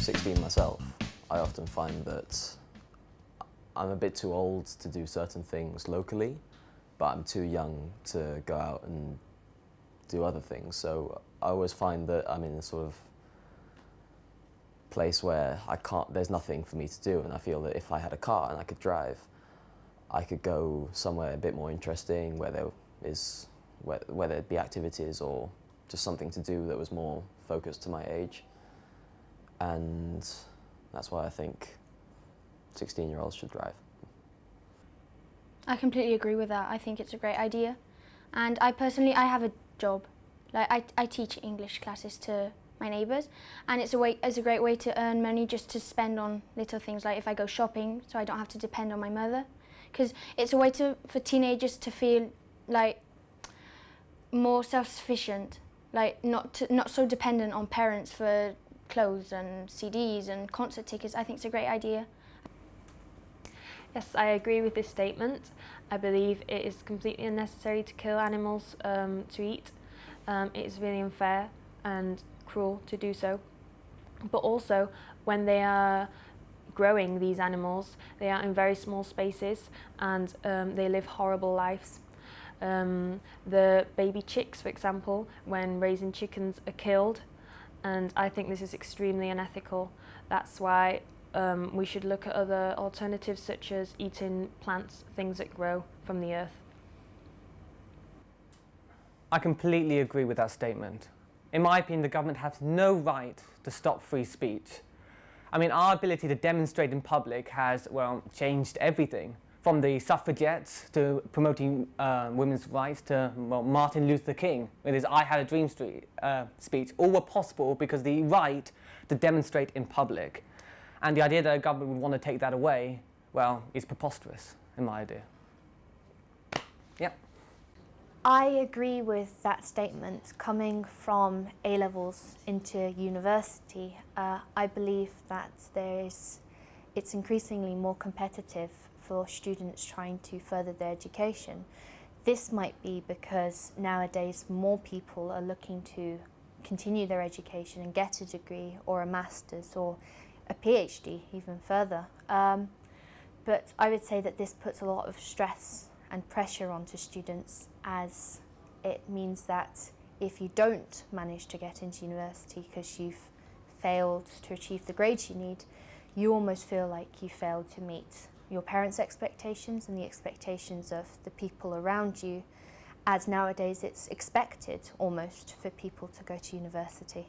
16 myself, I often find that I'm a bit too old to do certain things locally, but I'm too young to go out and do other things. So I always find that I'm in a sort of place where there's nothing for me to do, and I feel that if I had a car and I could drive, I could go somewhere a bit more interesting where there'd be activities or just something to do that was more focused to my age. And that's why I think 16-year-olds should drive. I completely agree with that. I think it's a great idea. And I have a job. Like I teach English classes to my neighbours, and it's a great way to earn money just to spend on little things, like if I go shopping, so I don't have to depend on my mother. Because it's a way for teenagers to feel like more self-sufficient, like not so dependent on parents for clothes and CDs and concert tickets. I think it's a great idea. Yes, I agree with this statement. I believe it is completely unnecessary to kill animals to eat. It is really unfair and cruel to do so. But also, when they are growing these animals, they are in very small spaces and they live horrible lives. The baby chicks, for example, when raising chickens, are killed, and I think this is extremely unethical. That's why we should look at other alternatives, such as eating plants, things that grow from the earth. I completely agree with that statement. In my opinion, the government has no right to stop free speech. I mean, our ability to demonstrate in public has, well, changed everything. From the suffragettes to promoting women's rights to, well, Martin Luther King with his I Had a Dream speech. All were possible because the right to demonstrate in public. And the idea that a government would want to take that away, well, is preposterous, in my idea. Yep. I agree with that statement. Coming from A-levels into university, I believe that it's increasingly more competitive for students trying to further their education. This might be because nowadays more people are looking to continue their education and get a degree or a master's or a PhD even further. But I would say that this puts a lot of stress and pressure onto students, as it means that if you don't manage to get into university because you've failed to achieve the grades you need, you almost feel like you failed to meet your parents' expectations and the expectations of the people around you, as nowadays it's expected almost for people to go to university.